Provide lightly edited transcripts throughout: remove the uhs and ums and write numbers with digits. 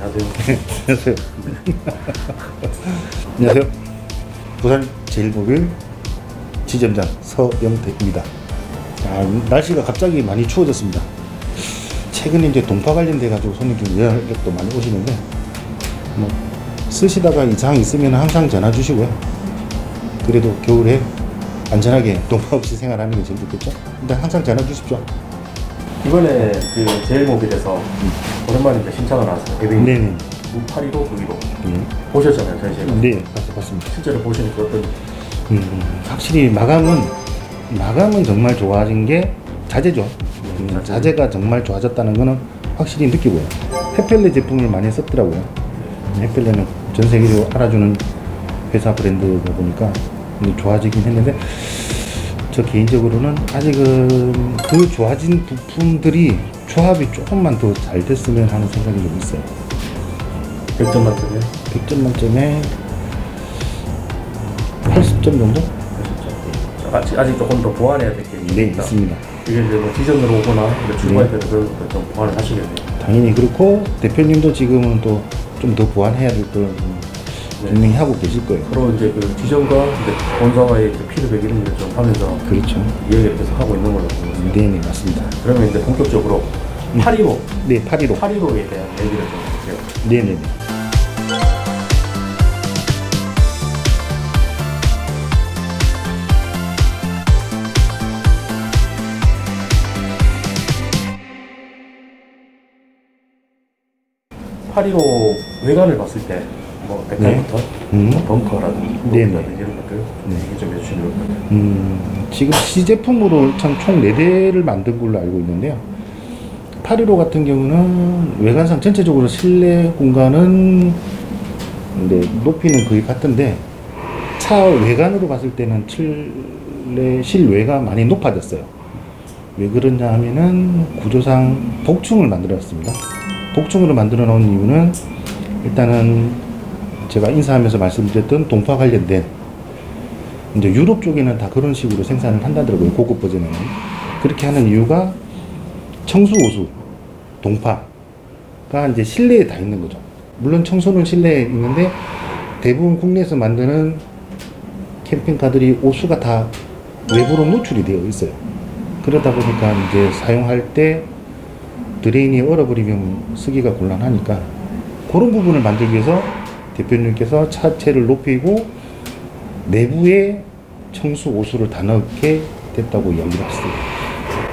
안녕하세요. 안녕하세요. 부산 제일모빌 지점장 서영택입니다. 날씨가 갑자기 많이 추워졌습니다. 최근에 이제 동파 관련돼 가지고 손님들 연락도 많이 오시는데 뭐 쓰시다가 이상 있으면 항상 전화 주시고요. 그래도 겨울에 안전하게 동파 없이 생활하는 게 제일 좋겠죠. 일단 항상 전화 주십시오. 이번에 그 제일모빌에서 오랜만에 이제 신청을 나왔어요. 네네. 815, 915 보셨잖아요, 전시회가. 네, 봤습니다. 실제로 보시니까 어떤? 확실히 마감은 정말 좋아진 게 자재죠. 자재가 정말 좋아졌다는 거는 확실히 느끼고요. 헤펠레 제품을 많이 썼더라고요. 헤펠레는 전 세계적으로 알아주는 회사 브랜드다 보니까 좋아지긴 했는데, 저 개인적으로는 아직은 그 좋아진 부품들이 조합이 조금만 더 잘 됐으면 하는 생각이 좀 있어요. 100점 만점에? 100점 만점에 80점 정도? 80점. 아직 조금 더 보완해야 될 게 있습니다. 네, 있습니다. 이게 이제 뭐 디전으로 오거나 출고할 때는 그런 것도 좀 보완을 하시겠네요. 당연히 그렇고, 대표님도 지금은 또 좀 더 보완해야 될 걸 분명히 하고 계실 거예요. 서로 이제 그 디전과 이제 본사와의 피드백 이런 걸 좀 하면서 그렇죠. 이야기를 계속 하고 있는 걸로 보입니다. 네네, 맞습니다. 그러면 이제 본격적으로 815. 네, 815. 815에 대한 얘기를 좀 해주세요. 네네네. (815) 외관을 봤을 때 뭐 데칼부터 벙커라든지 이런 것들 얘기 좀 해주시면 좋을 것 같아요. 지금 시제품으로 참 총 4대를 만든 걸로 알고 있는데요. 815 같은 경우는 외관상 전체적으로 실내 공간은 높이는 거의 같은데, 차 외관으로 봤을 때는 실외가 많이 높아졌어요. 왜 그러냐 하면은 구조상 복층을 만들었습니다. 복층으로 만들어 놓은 이유는 일단은 제가 인사하면서 말씀드렸던 동파 관련된, 이제 유럽 쪽에는 다 그런 식으로 생산을 한다더라고요. 고급 버전에는. 그렇게 하는 이유가 청수 오수, 동파가 이제 실내에 다 있는 거죠. 물론 청소는 실내에 있는데 대부분 국내에서 만드는 캠핑카들이 오수가 다 외부로 노출이 되어 있어요. 그러다 보니까 이제 사용할 때 드레인이 얼어버리면 쓰기가 곤란하니까, 그런 부분을 만들기 위해서 대표님께서 차체를 높이고 내부에 청수 오수를 다 넣게 됐다고 이야기를 했어요.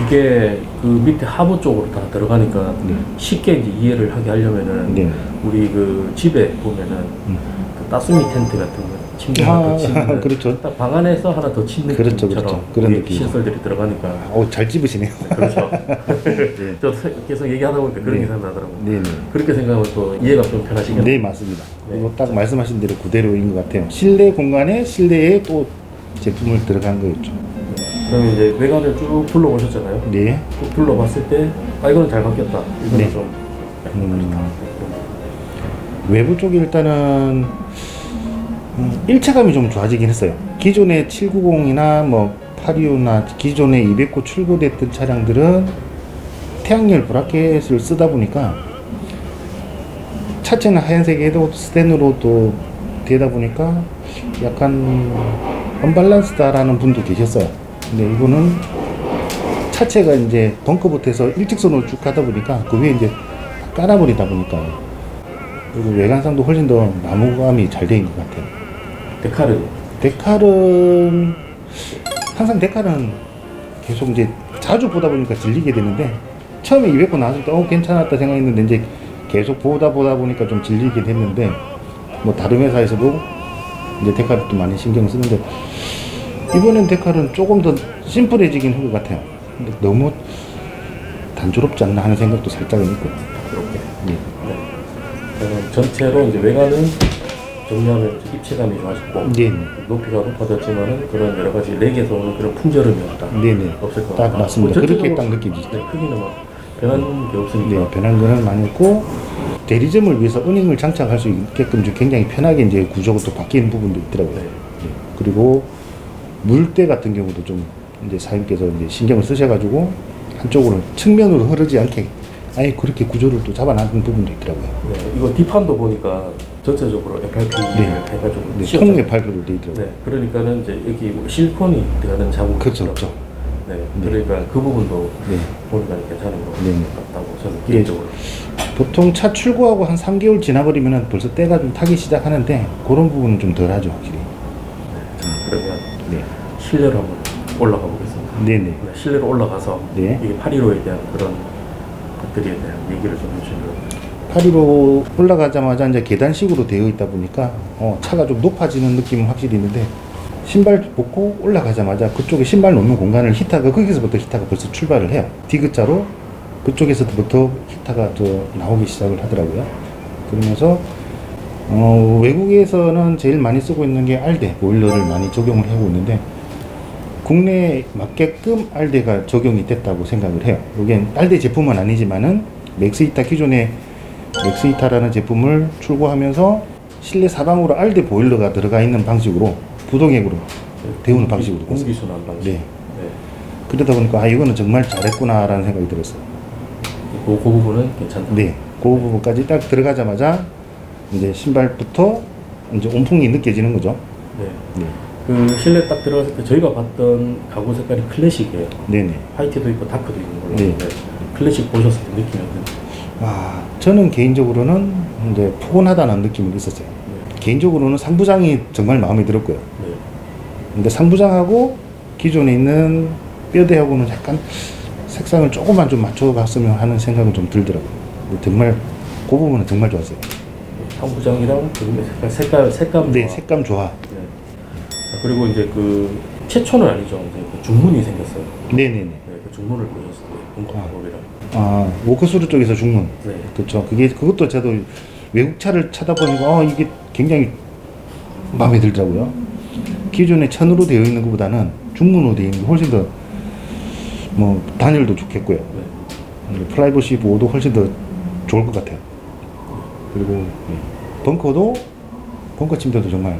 이게 그 밑에 하부 쪽으로 다 들어가니까 쉽게 이제 이해를 하게 하려면은 우리 그 집에 보면은 그 따스미 텐트 같은 거 침대 하나 더 치는, 그렇죠. 딱 방 안에서 하나 더 친 느낌처럼 그렇죠. 그런 느낌 시설들이 들어가니까. 잘 집으시네요. 그렇죠. 저 계속 얘기하다 보니까 그런 게 생각나더라고요. 그렇게 생각하면 또 이해가 좀 편하시겠네요. 네, 맞습니다. 그리고 딱 말씀하신 대로 그대로인 것 같아요. 실내 공간에 실내에 또 제품을 들어간 거였죠. 그러면 이제 외관을 쭉 둘러보셨잖아요. 네. 쭉 둘러봤을 때 이거는 잘 바뀌었다, 이거는 좀 외부 쪽이 일단은 일체감이 좀 좋아지긴 했어요. 기존의 790이나 뭐 825나 기존의 209 출고됐던 차량들은 태양열 브라켓을 쓰다 보니까 차체는 하얀색에도 스텐으로 또 되다 보니까 약간 언밸런스다라는 분도 계셨어요. 근데 이거는 차체가 이제 벙커부터해서 일직선으로 쭉 가다 보니까 그 위에 이제 깔아버리다 보니까, 그리고 외관상도 훨씬 더 나무감이 잘 되어 있는 것 같아요. 데칼은 항상 데칼은 계속 이제 자주 보다 보니까 질리게 되는데, 처음에 200호 나왔을 때 괜찮았다 생각했는데 이제 계속 보다 보니까 좀 질리게 됐는데, 뭐 다른 회사에서도 이제 데칼을 또 많이 신경을 쓰는데, 이번엔 데칼은 조금 더 심플해지긴 한 것 같아요. 근데 너무 단조롭지 않나 하는 생각도 살짝은 있고. 전체로 이제 외관은 정리하면 입체감이 좋아졌고, 높이가 높아졌지만은 그런 여러 가지 렉에서 오는 그런 풍절음이 없다. 없을 것 같아요. 딱 맞습니다. 그렇게 딱 느껴지죠. 크기는 막 변한 게 없으니까. 변한 거는 많이 없고, 대리점을 위해서 은행을 장착할 수 있게끔 굉장히 편하게 이제 구조가 또 바뀌는 부분도 있더라고요. 그리고 물때 같은 경우도 좀 이제 사장님께서 이제 신경을 쓰셔가지고 한쪽으로 측면으로 흐르지 않게 아예 그렇게 구조를 또 잡아놨는 부분도 있더라고요. 이거 뒷판도 보니까 전체적으로 FRP를 네. 해가지고 네, 씌웠잖아요. 통 FRP로 돼 있더라고요. 네, 그러니까는 이제 여기 뭐 실리콘이 들어가는 자국이 그렇죠, 있더라고요. 그렇죠. 네, 네. 그러니까 그 부분도 네. 보니까 괜찮은 것 네. 같다고 저는 개인적으로. 보통 차 출고하고 한 3개월 지나버리면 벌써 때가 좀 타기 시작하는데 그런 부분은 좀 덜하죠, 확실히. 그러면 네. 실내로 한번 올라가 보겠습니다. 네네. 네, 실내로 올라가서 네. 이게 815에 대한 그런 것들에 대한 얘기를 좀 해주시면. 815 올라가자마자 이제 계단식으로 되어 있다 보니까 차가 좀 높아지는 느낌은 확실히 있는데 신발 벗고 올라가자마자 그쪽에 신발 놓는 공간을 히타가 거기서부터 히타가 벌써 출발을 해요. 디귿자로 그쪽에서부터 히타가 나오기 시작을 하더라고요. 그러면서 외국에서는 제일 많이 쓰고 있는 게 알데 보일러를 많이 적용을 하고 있는데 국내에 맞게끔 알데가 적용이 됐다고 생각을 해요. 이게 알데 제품은 아니지만은 맥스히타 기존에 맥스히타라는 제품을 출고하면서 실내 사방으로 알데 보일러가 들어가 있는 방식으로 부동액으로 데우는 방식으로 됐어요. 공기순환 방식. 네. 그러다 보니까 이거는 정말 잘했구나라는 생각이 들었어요. 그 부분은 괜찮다. 네, 그 부분까지 딱 들어가자마자 이제 신발부터 이제 온풍이 느껴지는 거죠. 네. 네. 그 실내 딱 들어갔을 때 저희가 봤던 가구 색깔이 클래식이에요. 네네. 화이트도 있고 다크도 있는 걸로. 네. 네. 클래식 보셨을 때 느낌이 어떤지. 저는 개인적으로는 이제 포근하다는 느낌이 있었어요. 네. 개인적으로는 상부장이 정말 마음에 들었고요. 네. 근데 상부장하고 기존에 있는 뼈대하고는 약간 색상을 조금만 좀 맞춰갔으면 하는 생각은 좀 들더라고요. 정말 그 부분은 정말 좋았어요. 상부장이랑 그 색감. 네, 좋아. 색감 좋아. 네. 자, 그리고 이제 그 최초는 아니죠. 이제 그 중문이 생겼어요. 네네네. 네, 그 중문을 보셨을 때 bunker볼이랑. 워크스루 쪽에서 중문. 네. 그렇죠. 그것도 저도 외국 차를 찾아보니까 이게 굉장히 마음에 들더라고요. 기존에 천으로 되어 있는 것보다는 중문으로 되어 있는 게 훨씬 더 단열도 좋겠고요. 네. 프라이버시 보호도 훨씬 더 좋을 것 같아요. 그리고 벙커 침대도 정말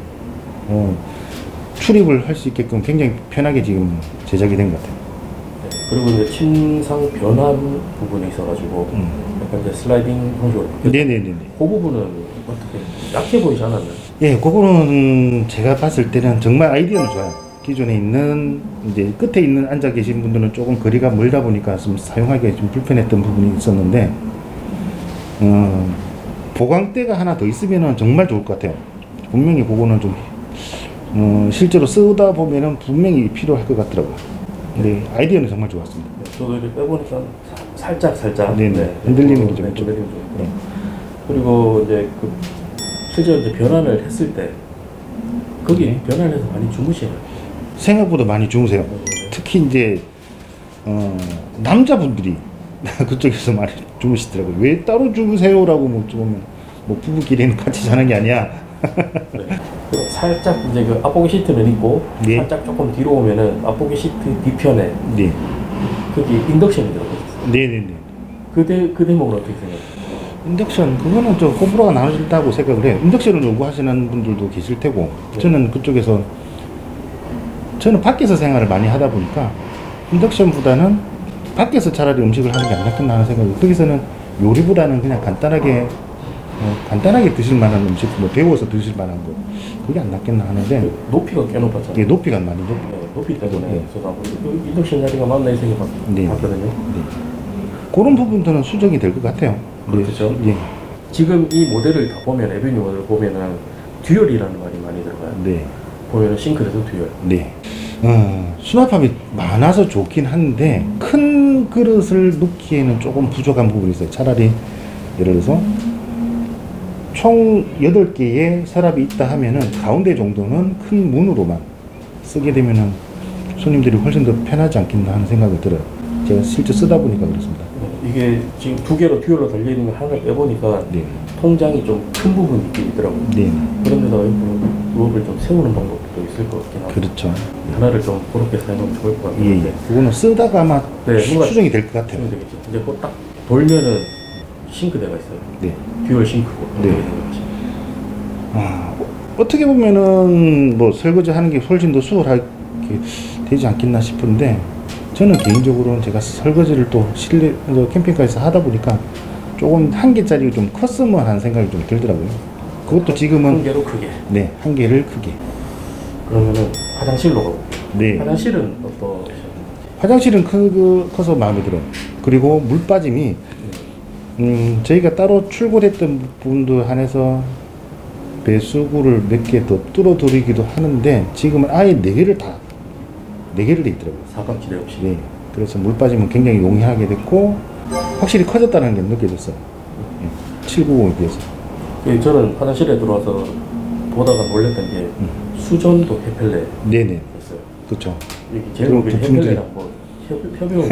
출입을 할 수 있게끔 굉장히 편하게 지금 제작이 된 것 같아요. 네. 그리고 이제 침상 변환 부분이 있어가지고 약간 이제 슬라이딩 형식으로. 네네네네. 그 부분은 어떻게 약해 보이지 않았나요? 예, 그거는 제가 봤을 때는 정말 아이디어는 좋아요. 기존에 있는 이제 끝에 있는 앉아 계신 분들은 조금 거리가 멀다 보니까 좀 사용하기가 좀 불편했던 부분이 있었는데 보강대가 하나 더 있으면은 정말 좋을 것 같아요. 분명히 그거는 좀 실제로 쓰다 보면은 분명히 필요할 것 같더라고요. 근데 아이디어는 정말 좋았습니다. 네, 저도 이렇게 빼보니까 살짝 네네. 흔들리는 게 좀 있죠. 흔들리는 좀 있고. 그리고 이제 그 실제로 이제 변환을 했을 때 거기 변환해서 많이 주무시나요? 생각보다 많이 주무세요. 특히 이제 남자분들이 그쪽에서 많이 주무시더라고요. 왜 따로 주무세요라고 묻으면 부부끼리는 같이 자는 게 아니야. 네. 살짝 이제 그 앞보기 시트는 있고 네. 살짝 조금 뒤로 오면은 앞보기 시트 뒤편에 네. 거기 인덕션이 들어있어요. 네네네. 그 대목은 어떻게 생각해요? 인덕션 그거는 좀 호불호가 나눠진다고 생각을 해요. 인덕션을 요구하시는 분들도 계실 테고 네. 저는 밖에서 생활을 많이 하다 보니까 인덕션보다는 밖에서 차라리 음식을 하는 게 안 낫겠나 하는 생각이. 거기서는 요리보다는 그냥 간단하게 드실 만한 음식, 배워서 드실 만한 거 그게 안 낫겠나 하는데 높이가 꽤 높았잖아요. 예, 높이가 많이 높아요. 네, 높이 때문에 네. 저도 그 인덕션 자리가 맞나 이 생각 네. 봤거든요. 네. 그런 부분들은 수정이 될 것 같아요. 그렇죠. 예. 지금 이 모델을 다 보면 에비뉴 모델을 보면은 듀얼이라는 말이 많이 들어가요. 네. 보면은 싱크대도 듀얼. 네. 수납함이 많아서 좋긴 한데 큰 그릇을 놓기에는 조금 부족한 부분이 있어요. 차라리 예를 들어서 총 8개의 서랍이 있다 하면은 가운데 정도는 큰 문으로만 쓰게 되면은 손님들이 훨씬 더 편하지 않겠나 하는 생각이 들어요. 제가 실제 쓰다 보니까 그렇습니다. 이게 지금 2개로 듀얼로 달려있는 걸 하나를 빼보니까 네. 통장이 좀 큰 부분이 있긴 있더라고요. 네. 그런데다가 루업을 좀 세우는 방법도 있을 것 같긴 하고 그렇죠. 하나를 좀 그렇게 사용하면 좋을 것 예, 같은데 그거는 쓰다가 아마 네, 뭔가 수정이 될 것 같아요. 되겠죠. 이제 그 딱 돌면은 싱크대가 있어요. 네. 듀얼 싱크고 네. 어떻게 생각하시나요? 어떻게 보면은 설거지 하는 게 훨씬 더 수월하게 되지 않겠나 싶은데 저는 개인적으로는 제가 설거지를 또 실내 캠핑카에서 하다 보니까 조금 한 개짜리 좀 컸으면 하는 생각이 좀 들더라고요. 그것도 지금은 한 개로 크게. 네, 한 개를 크게. 그러면은 화장실로 가볼게요. 네. 화장실은 어떠셨나요? 화장실은 커서 마음에 들어요. 그리고 물 빠짐이 저희가 따로 출고됐던 부분도 한해서 배수구를 몇 개 더 뚫어드리기도 하는데 지금은 아예 4개를 돼 있더라고요. 사각지대 없이. 네. 그래서 물 빠짐은 굉장히 용이하게 됐고 확실히 커졌다는 게 느껴졌어요. 790에 비해서. 저는 화장실에 들어와서 보다가 놀랬던 게 수전도 헤펠레 네네. 있어요. 그렇죠. 여기 그런 제목이 부품들이- 헤펠레랑 뭐 협용을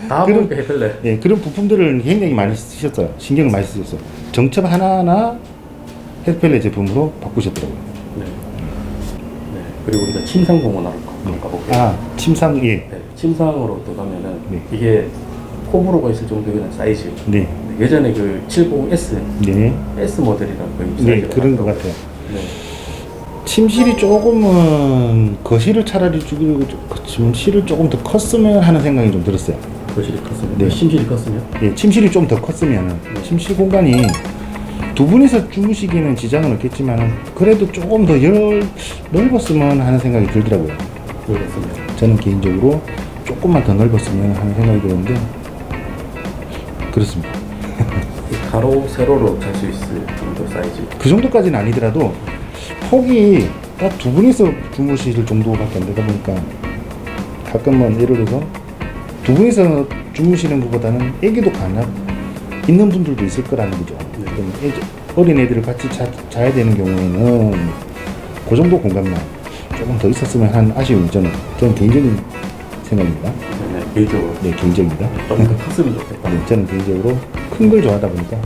다 그런- 보니까 헤펠레. 예, 그런 부품들을 굉장히 많이 쓰셨어요. 신경을 많이 쓰셨어요. 정첩 하나하나 헤펠레 제품으로 바꾸셨더라고요. 네. 네. 그리고 이제 침상공원으로 가볼게요. 아, 침상, 예. 네. 침상으로 들어가면은 네. 이게 호불호가 있을 정도의 사이즈. 네. 예전에 그 70S 네. S 모델이랑 거의 네, 사이즈가 그런 것 같더라고요. 같아요. 네. 침실이 조금은 거실을 차라리 주기로 침실을 조금 더 컸으면 하는 생각이 좀 들었어요. 거실이 컸으면, 네. 침실이 컸으면. 예, 침실이 좀 더 컸으면 침실 공간이 두 분이서 주무시기는 지장은 없겠지만 그래도 조금 더 넓었으면 하는 생각이 들더라고요. 그렇습니다. 저는 개인적으로 조금만 더 넓었으면 하는 생각이 드는데 그렇습니다. 가로 세로로 잘 수 있을 정도 사이즈. 그 정도까지는 아니더라도 폭이 딱 두 분이서 주무실 정도밖에 안 되다 보니까 가끔은 예를 들어서 두 분이서 주무시는 것보다는 애기도 있는 분들도 있을 거라는 거죠. 그럼 어린 애들을 같이 자야 되는 경우에는 그 정도 공간만 조금 더 있었으면 하는 아쉬움이 저는 개인적인 생각입니다. 네, 개인적으로. 네, 개인적입니다. 좀 더 컸으면 좋겠다. 네, 저는 개인적으로 큰 걸 좋아하다 보니까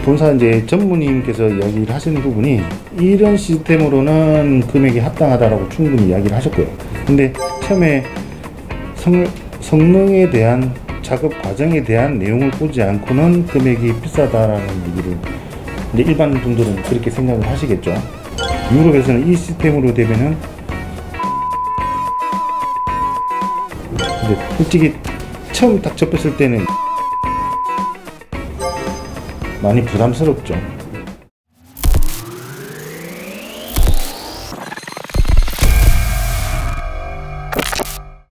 본사 이제 전무님께서 이야기를 하시는 부분이 이런 시스템으로는 금액이 합당하다라고 충분히 이야기를 하셨고요. 근데 처음에 성능에 대한 작업 과정에 대한 내용을 보지 않고는 금액이 비싸다라는 얘기를 이제 일반 분들은 그렇게 생각을 하시겠죠. 유럽에서는 이 시스템으로 되면은 근데 솔직히 처음 딱 접했을 때는 많이 부담스럽죠.